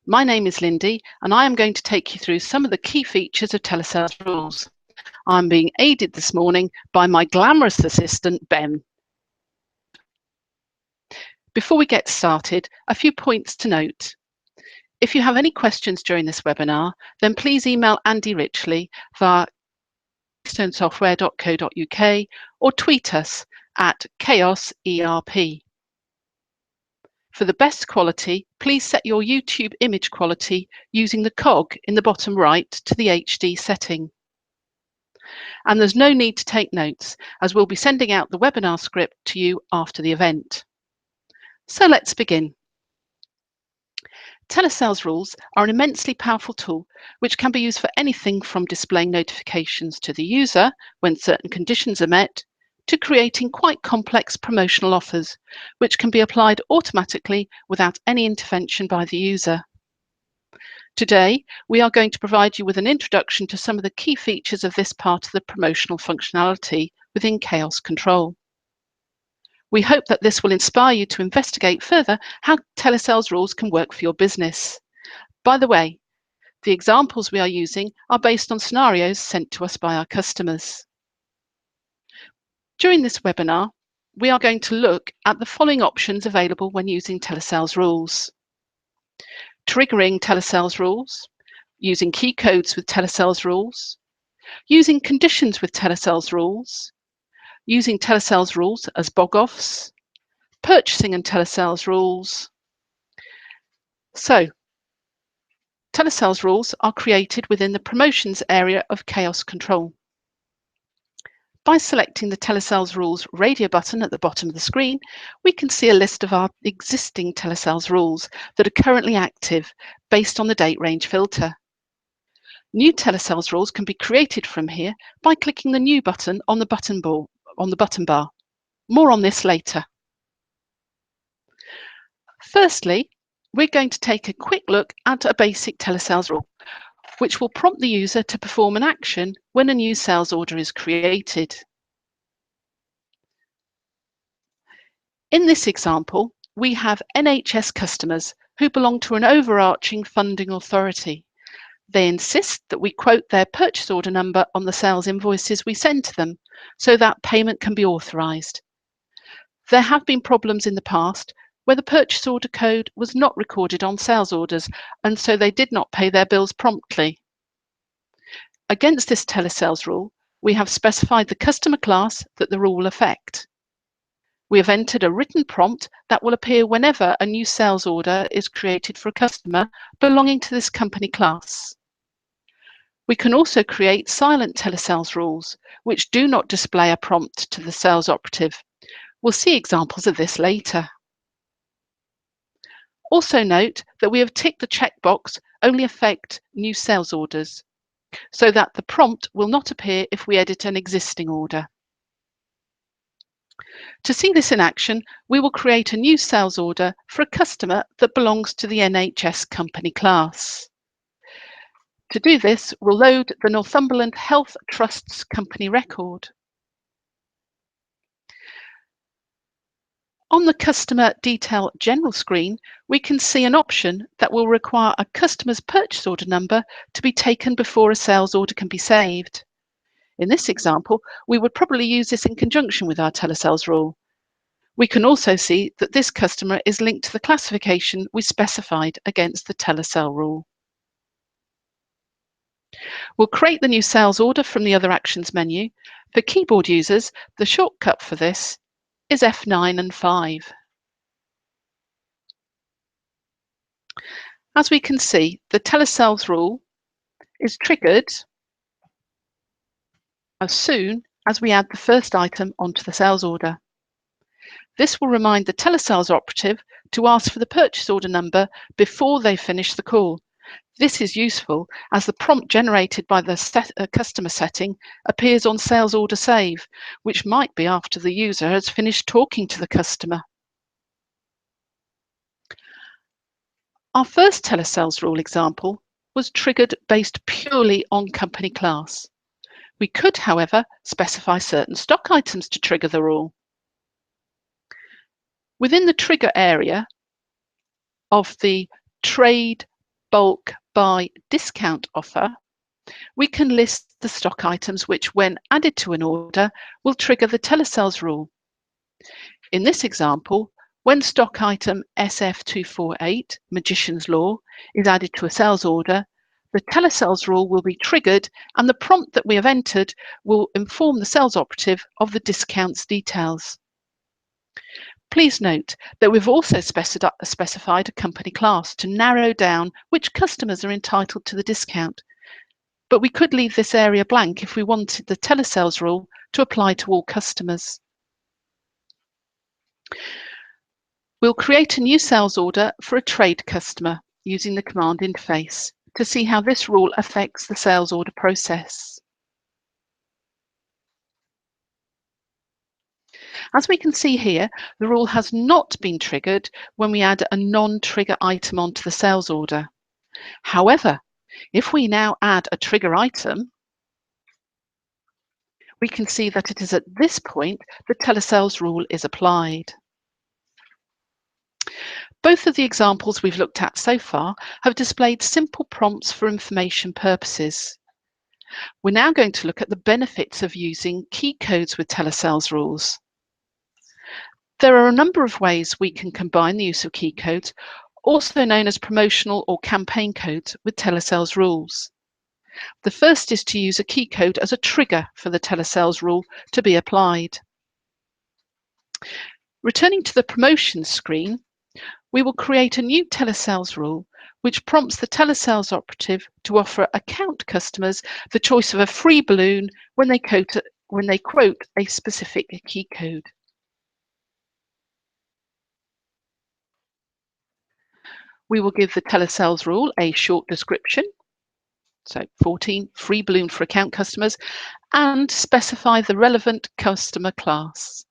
My name is Lindy, and I am going to take you through some of the key features of telesales rules. I'm being aided this morning by my glamorous assistant, Ben. Before we get started, a few points to note. If you have any questions during this webinar, then please email Andy Richley via keystonesoftware.co.uk or tweet us at KhaosERP. For the best quality, please set your YouTube image quality using the cog in the bottom right to the HD setting. And there's no need to take notes, as we'll be sending out the webinar script to you after the event. So let's begin. Telesales rules are an immensely powerful tool which can be used for anything from displaying notifications to the user when certain conditions are met, to creating quite complex promotional offers, which can be applied automatically without any intervention by the user. Today, we are going to provide you with an introduction to some of the key features of this part of the promotional functionality within Khaos Control. We hope that this will inspire you to investigate further how telesales rules can work for your business. By the way, the examples we are using are based on scenarios sent to us by our customers. During this webinar, we are going to look at the following options available when using telesales rules. Triggering telesales rules, using key codes with telesales rules, using conditions with telesales rules, using telesales rules as bog-offs, purchasing and telesales rules. So, telesales rules are created within the promotions area of Khaos Control. By selecting the telesales rules radio button at the bottom of the screen, we can see a list of our existing telesales rules that are currently active based on the date range filter. New telesales rules can be created from here by clicking the new button on the button bar. More on this later. Firstly, we're going to take a quick look at a basic telesales rule, which will prompt the user to perform an action when a new sales order is created. In this example, we have NHS customers who belong to an overarching funding authority. They insist that we quote their purchase order number on the sales invoices we send to them so that payment can be authorised. There have been problems in the past where the purchase order code was not recorded on sales orders, and so they did not pay their bills promptly. Against this telesales rule, we have specified the customer class that the rule will affect. We have entered a written prompt that will appear whenever a new sales order is created for a customer belonging to this company class. We can also create silent telesales rules, which do not display a prompt to the sales operative. We'll see examples of this later. Also note that we have ticked the checkbox only affect new sales orders, so that the prompt will not appear if we edit an existing order. To see this in action, we will create a new sales order for a customer that belongs to the NHS company class. To do this, we'll load the Northumberland Health Trust's company record. On the Customer Detail General screen, we can see an option that will require a customer's purchase order number to be taken before a sales order can be saved. In this example, we would probably use this in conjunction with our telesales rule. We can also see that this customer is linked to the classification we specified against the telesale rule. We'll create the new sales order from the Other Actions menu. For keyboard users, the shortcut for this is F9 and 5. As we can see, the telesales rule is triggered as soon as we add the first item onto the sales order. This will remind the telesales operative to ask for the purchase order number before they finish the call. This is useful as the prompt generated by the customer setting appears on sales order save, which might be after the user has finished talking to the customer. Our first telesales rule example was triggered based purely on company class. We could, however, specify certain stock items to trigger the rule. Within the trigger area of the trade bulk buy discount offer, we can list the stock items which, when added to an order, will trigger the telesales rule. In this example, when stock item SF248, Magician's Law, is added to a sales order, the telesales rule will be triggered and the prompt that we have entered will inform the sales operative of the discount's details. Please note that we've also specified a company class to narrow down which customers are entitled to the discount, but we could leave this area blank if we wanted the telesales rule to apply to all customers. We'll create a new sales order for a trade customer using the command interface to see how this rule affects the sales order process. As we can see here, the rule has not been triggered when we add a non-trigger item onto the sales order. However, if we now add a trigger item, we can see that it is at this point the telesales rule is applied. Both of the examples we've looked at so far have displayed simple prompts for information purposes. We're now going to look at the benefits of using key codes with telesales rules. There are a number of ways we can combine the use of key codes, also known as promotional or campaign codes, with telesales rules. The first is to use a key code as a trigger for the telesales rule to be applied. Returning to the promotions screen, we will create a new telesales rule which prompts the telesales operative to offer account customers the choice of a free balloon when they quote a specific key code. We will give the telesales rule a short description, so 14, free balloon for account customers, and specify the relevant customer class.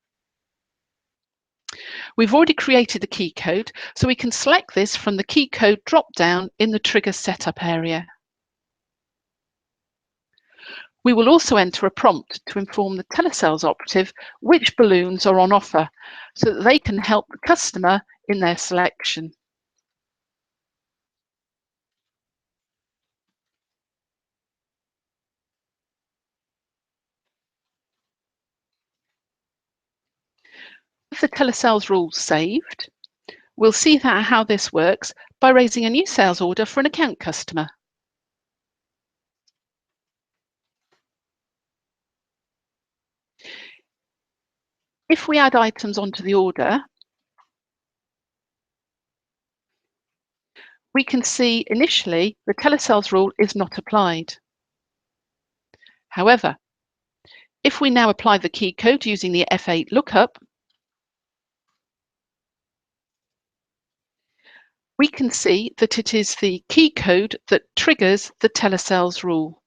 We've already created the key code, so we can select this from the key code drop-down in the trigger setup area. We will also enter a prompt to inform the telesales operative which balloons are on offer so that they can help the customer in their selection. With the telesales rule saved, we'll see how this works by raising a new sales order for an account customer. If we add items onto the order, we can see initially the telesales rule is not applied. However, if we now apply the key code using the F8 lookup, we can see that it is the key code that triggers the telesales rule.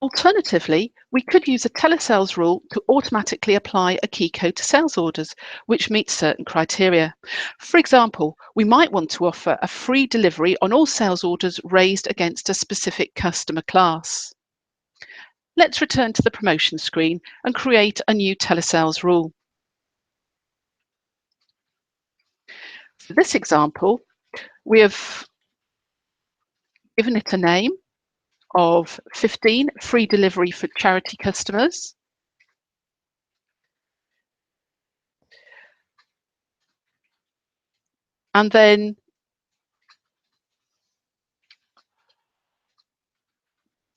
Alternatively, we could use a telesales rule to automatically apply a key code to sales orders, which meets certain criteria. For example, we might want to offer a free delivery on all sales orders raised against a specific customer class. Let's return to the promotion screen and create a new telesales rule. For this example, we have given it a name of 15 free delivery for charity customers. And then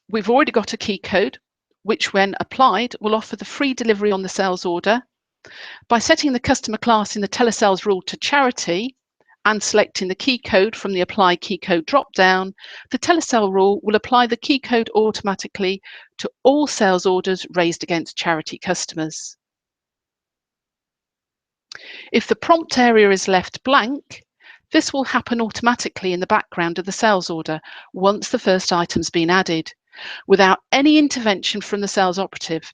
we've already got a key code, which when applied will offer the free delivery on the sales order. By setting the customer class in the telesales rule to charity and selecting the key code from the apply key code drop-down, the telesale rule will apply the key code automatically to all sales orders raised against charity customers. If the prompt area is left blank, this will happen automatically in the background of the sales order once the first item's been added, without any intervention from the sales operative.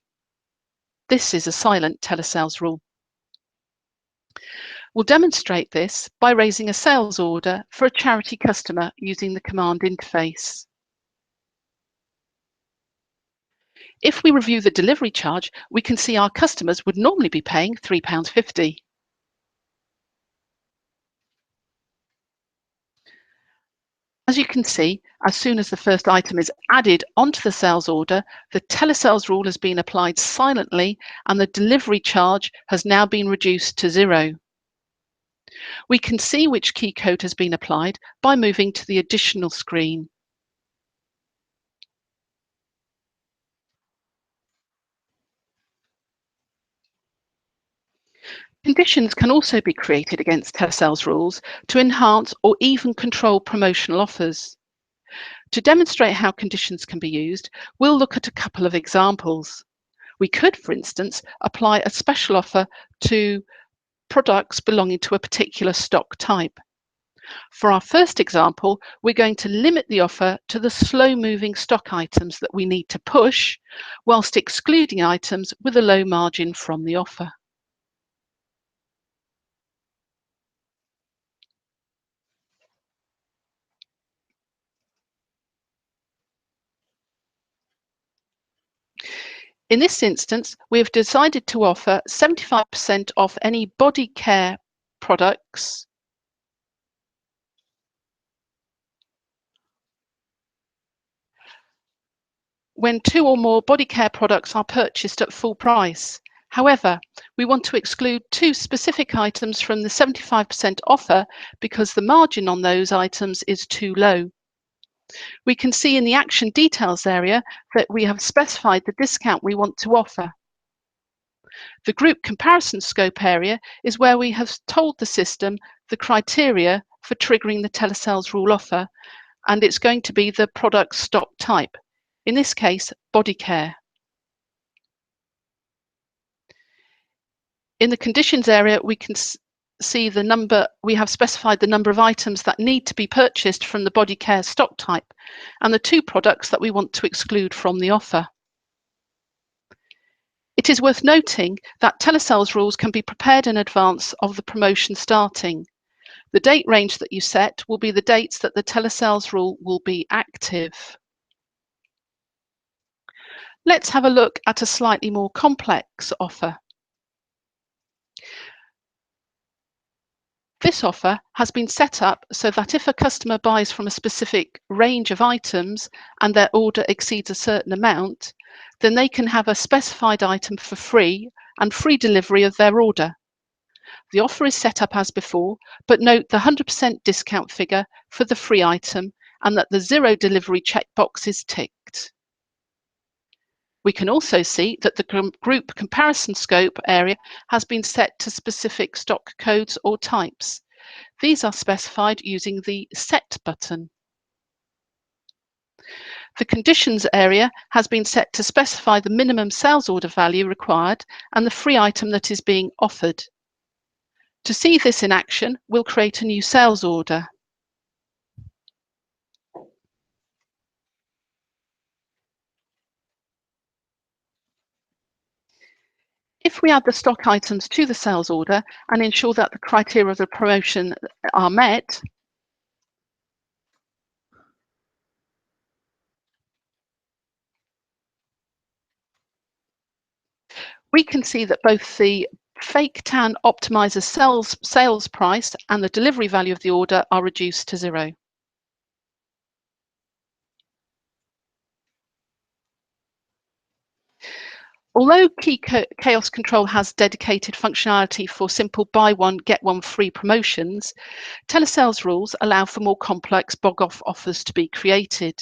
This is a silent telesales rule. We'll demonstrate this by raising a sales order for a charity customer using the command interface. If we review the delivery charge, we can see our customers would normally be paying £3.50. As you can see, as soon as the first item is added onto the sales order, the telesales rule has been applied silently and the delivery charge has now been reduced to 0. We can see which key code has been applied by moving to the additional screen. Conditions can also be created against telesales rules to enhance or even control promotional offers. To demonstrate how conditions can be used, we'll look at a couple of examples. We could, for instance, apply a special offer to products belonging to a particular stock type. For our first example, we're going to limit the offer to the slow-moving stock items that we need to push, whilst excluding items with a low margin from the offer. In this instance, we have decided to offer 75% off any body care products when 2 or more body care products are purchased at full price. However, we want to exclude 2 specific items from the 75% offer because the margin on those items is too low. We can see in the action details area that we have specified the discount we want to offer. The group comparison scope area is where we have told the system the criteria for triggering the telesales rule offer, and it's going to be the product stock type, in this case, body care. In the conditions area, we can see the number, we have specified the number of items that need to be purchased from the body care stock type and the 2 products that we want to exclude from the offer. It is worth noting that telesales rules can be prepared in advance of the promotion starting. The date range that you set will be the dates that the telesales rule will be active. Let's have a look at a slightly more complex offer. This offer has been set up so that if a customer buys from a specific range of items and their order exceeds a certain amount, then they can have a specified item for free and free delivery of their order. The offer is set up as before, but note the 100% discount figure for the free item and that the 0 delivery checkbox is ticked. We can also see that the group comparison scope area has been set to specific stock codes or types. These are specified using the Set button. The conditions area has been set to specify the minimum sales order value required and the free item that is being offered. To see this in action, we'll create a new sales order. If we add the stock items to the sales order and ensure that the criteria of the promotion are met, we can see that both the fake tan optimizer sales price and the delivery value of the order are reduced to 0. Although Khaos Control has dedicated functionality for simple buy one, get one free promotions, telesales rules allow for more complex bog-off offers to be created.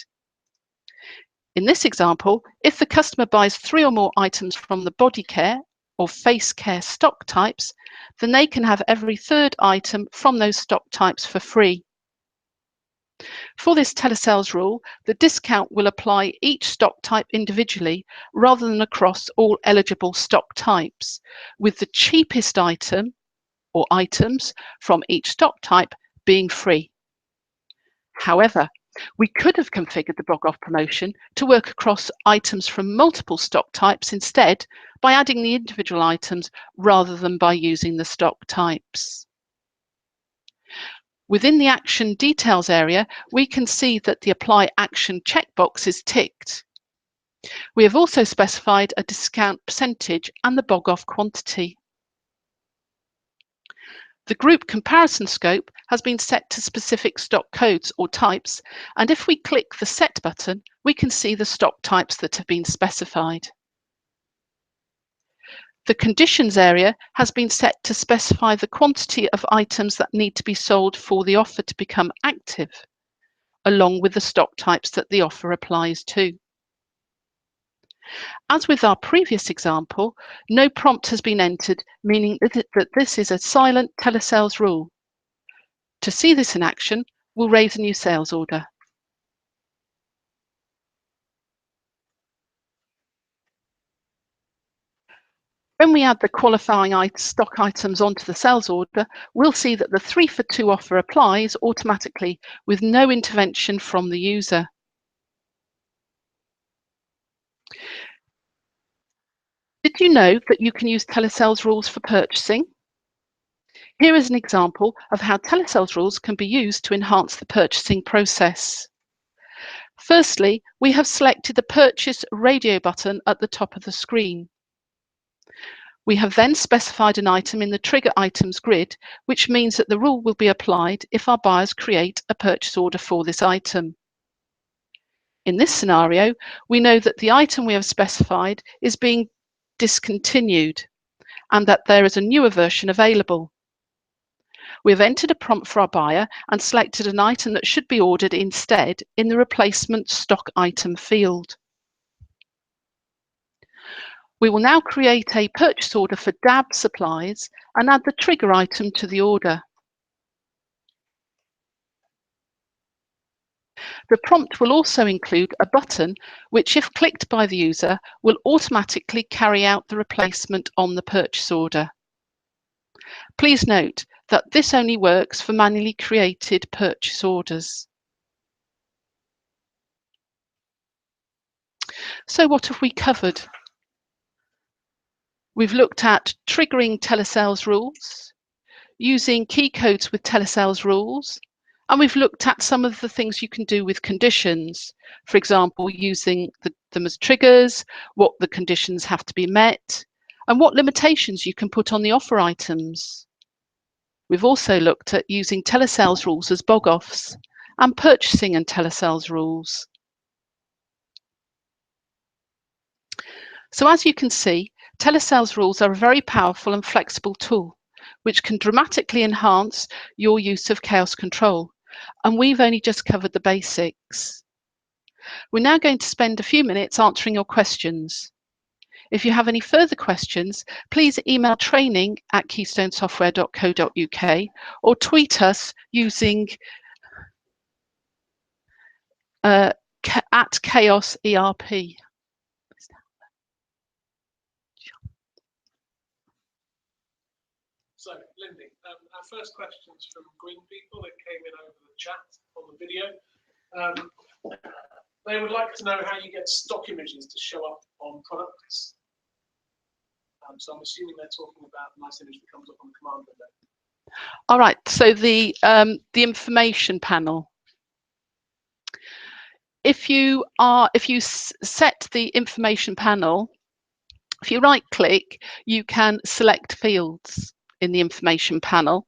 In this example, if the customer buys 3 or more items from the body care or face care stock types, then they can have every 3rd item from those stock types for free. For this telesales rule, the discount will apply each stock type individually rather than across all eligible stock types, with the cheapest item or items from each stock type being free. However, we could have configured the bog-off promotion to work across items from multiple stock types instead by adding the individual items rather than by using the stock types. Within the action details area, we can see that the apply action checkbox is ticked. We have also specified a discount percentage and the bog-off quantity. The group comparison scope has been set to specific stock codes or types, and if we click the Set button, we can see the stock types that have been specified. The conditions area has been set to specify the quantity of items that need to be sold for the offer to become active, along with the stock types that the offer applies to. As with our previous example, no prompt has been entered, meaning that this is a silent telesales rule. To see this in action, we'll raise a new sales order. When we add the qualifying stock items onto the sales order, we'll see that the 3 for 2 offer applies automatically with no intervention from the user. Did you know that you can use telesales rules for purchasing? Here is an example of how telesales rules can be used to enhance the purchasing process. Firstly, we have selected the Purchase Radio button at the top of the screen. We have then specified an item in the Trigger Items grid, which means that the rule will be applied if our buyers create a purchase order for this item. In this scenario, we know that the item we have specified is being discontinued and that there is a newer version available. We have entered a prompt for our buyer and selected an item that should be ordered instead in the replacement stock item field. We will now create a purchase order for DAB supplies and add the trigger item to the order. The prompt will also include a button which, if clicked by the user, will automatically carry out the replacement on the purchase order. Please note that this only works for manually created purchase orders. So what have we covered? We've looked at triggering telesales rules, using key codes with telesales rules, and we've looked at some of the things you can do with conditions. For example, using them as triggers, what the conditions have to be met, and what limitations you can put on the offer items. We've also looked at using telesales rules as bog-offs and purchasing and telesales rules. So as you can see, telesales rules are a very powerful and flexible tool, which can dramatically enhance your use of Khaos Control. And we've only just covered the basics. We're now going to spend a few minutes answering your questions. If you have any further questions, please email training@keystonesoftware.co.uk or tweet us using @KhaosERP. So, Lindy, our first question's from Green People that came in over the chat on the video. They would like to know how you get stock images to show up on products. So I'm assuming they're talking about a nice image that comes up on the command window. All right, so the information panel. If you set the information panel, if you right click, you can select fields in the information panel,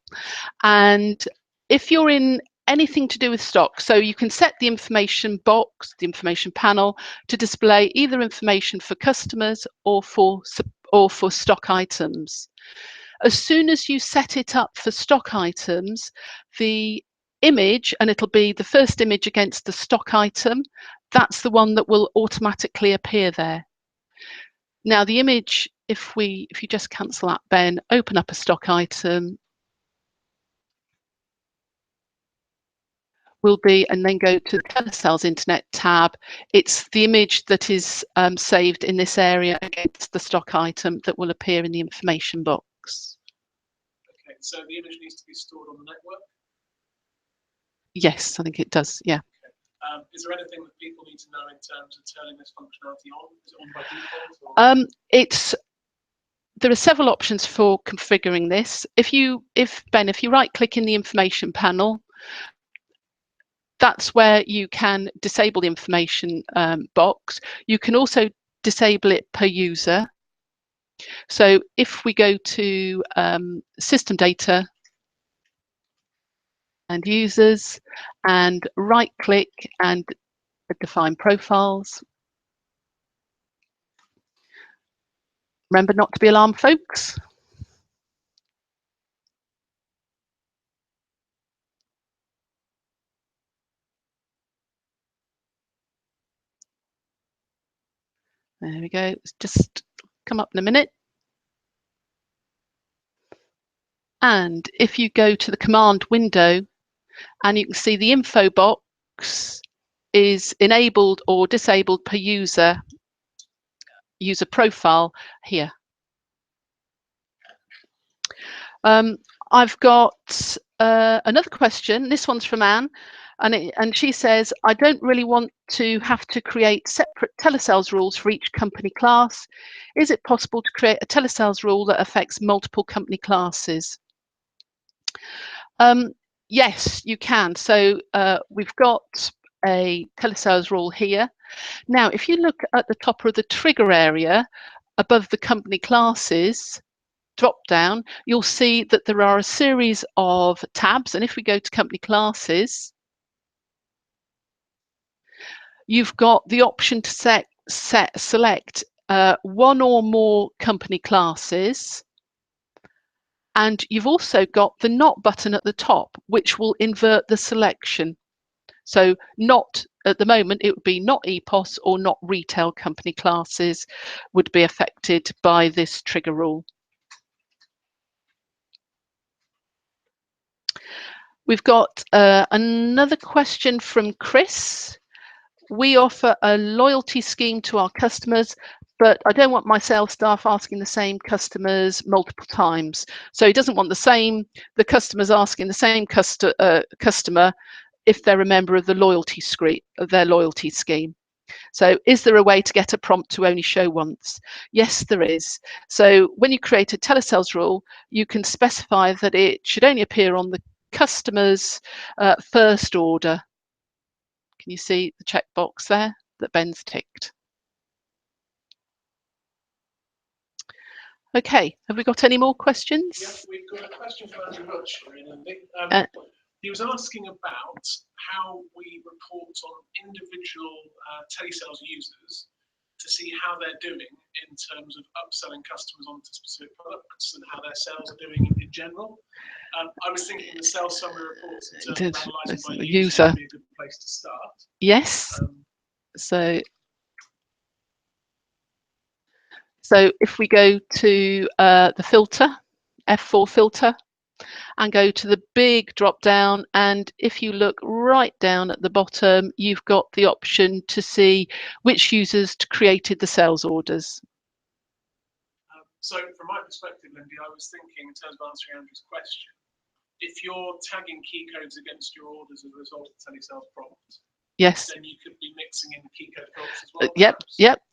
and if you're in anything to do with stock, so you can set the information box, the information panel, to display either information for customers or for stock items. As soon as you set it up for stock items, the image, and it'll be the first image against the stock item, that's the one that will automatically appear there. Now the image, if you just cancel that, Ben, open up a stock item, will be, and then go to the Telesales Internet tab. It's the image that is saved in this area against the stock item that will appear in the information box. Okay, so the image needs to be stored on the network? Yes, I think it does, yeah. Okay. Is there anything that people need to know in terms of turning this functionality on? Is it on by default? Or? There are several options for configuring this. If you right click in the information panel, that's where you can disable the information box. You can also disable it per user. So if we go to system data, and users, and right click and define profiles. Remember not to be alarmed, folks. There we go. It's just come up in a minute. And if you go to the command window, and you can see the info box is enabled or disabled per user profile here. I've got another question. This one's from Anne, and she says, I don't really want to have to create separate telesales rules for each company class. Is it possible to create a telesales rule that affects multiple company classes? Yes, you can. So we've got a telesales rule here. Now, if you look at the top of the trigger area above the company classes drop down, you'll see that there are a series of tabs. And if we go to company classes, you've got the option to select one or more company classes. And you've also got the not button at the top, which will invert the selection. So not at the moment, it would be not EPOS or not retail company classes would be affected by this trigger rule. We've got another question from Chris. We offer a loyalty scheme to our customers, but I don't want my sales staff asking the same customers multiple times. So he doesn't want the customers asking the same customer if they're a member of the loyalty scheme. So is there a way to get a prompt to only show once? Yes, there is. So when you create a telesales rule, you can specify that it should only appear on the customer's first order. Can you see the checkbox there that Ben's ticked? Okay, have we got any more questions? Yeah, we've got a question from Andrew Roach. He was asking about how we report on individual telesales users to see how they're doing in terms of upselling customers onto specific products and how their sales are doing in general. I was thinking the sales summary reports in terms of analysing by user would be a good place to start. Yes. So if we go to the filter, F4 filter, and go to the big drop down, and if you look right down at the bottom, you've got the option to see which users created the sales orders. So from my perspective, Lindy, I was thinking in terms of answering Andrew's question, if you're tagging key codes against your orders as a result of the telesales prompt, yes, then you could be mixing in the key code filters as well.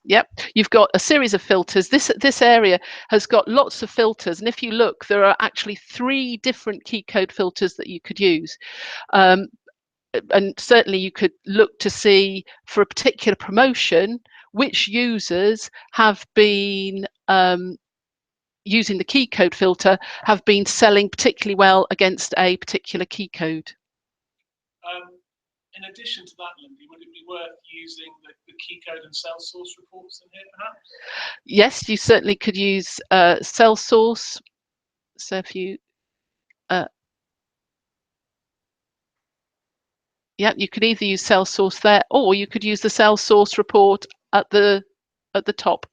Yep. You've got a series of filters. This area has got lots of filters, and if you look, there are actually 3 different key code filters that you could use. And certainly you could look to see for a particular promotion which users have been using the key code filter have been selling particularly well against a particular key code. In addition to that, Lindy, would it be worth using the key code and sales source reports in here, perhaps? Yes, you certainly could use sales source. So if you, you could either use sales source there, or you could use the sales source report at the top.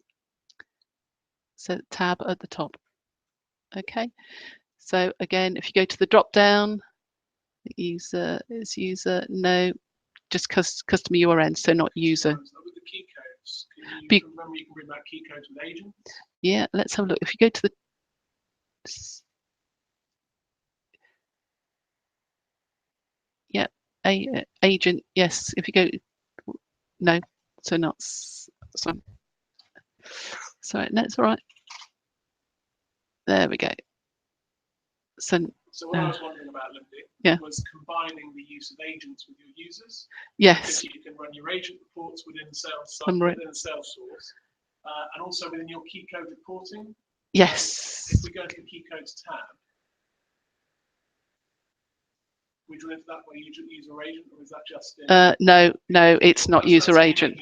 So tab at the top. Okay. So again, if you go to the drop down, user is user, no, just customer URN, so not user. With the key codes, remember you can bring back key codes with agents? Yeah, let's have a look. If you go to the agent, yes. If you go, no, so not. Sorry, that's all right. There we go. So what I was wondering about, Lindy, was combining the use of agents with your users. Yes. Because you can run your agent reports within the sales source, and also within your key code reporting. If we go to the key codes tab, we've individual into that where you user agent, or is that just no, it's not user agent.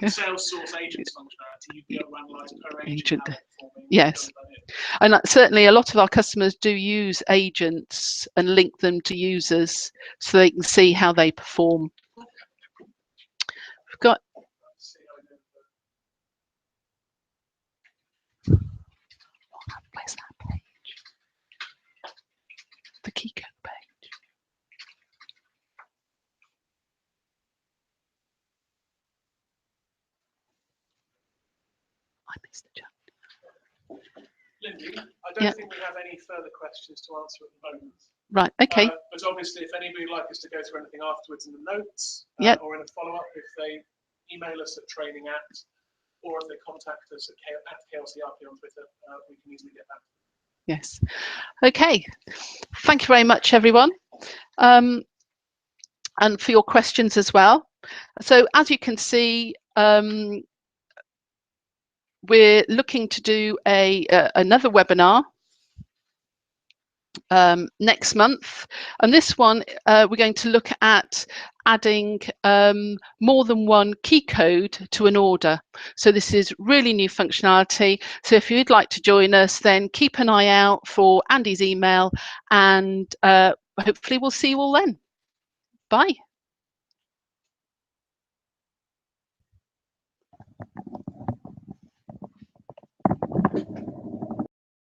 Sales source agents functionality, you'd be able to analyze per agent. Yes, and certainly a lot of our customers do use agents and link them to users so they can see how they perform. We've got where's that page? The key code page. I missed the chapter. Lindy, I don't think we have any further questions to answer at the moment. Right, okay. But obviously, if anybody would like us to go through anything afterwards in the notes, or in a follow-up, if they email us at training@, or if they contact us at KLCRP on Twitter, we can easily get back. Yes. Okay. Thank you very much, everyone, and for your questions as well. So as you can see, we're looking to do another webinar next month, and this one we're going to look at adding more than one key code to an order. So this is really new functionality, so if you'd like to join us, then keep an eye out for Andy's email, and hopefully we'll see you all then. Bye.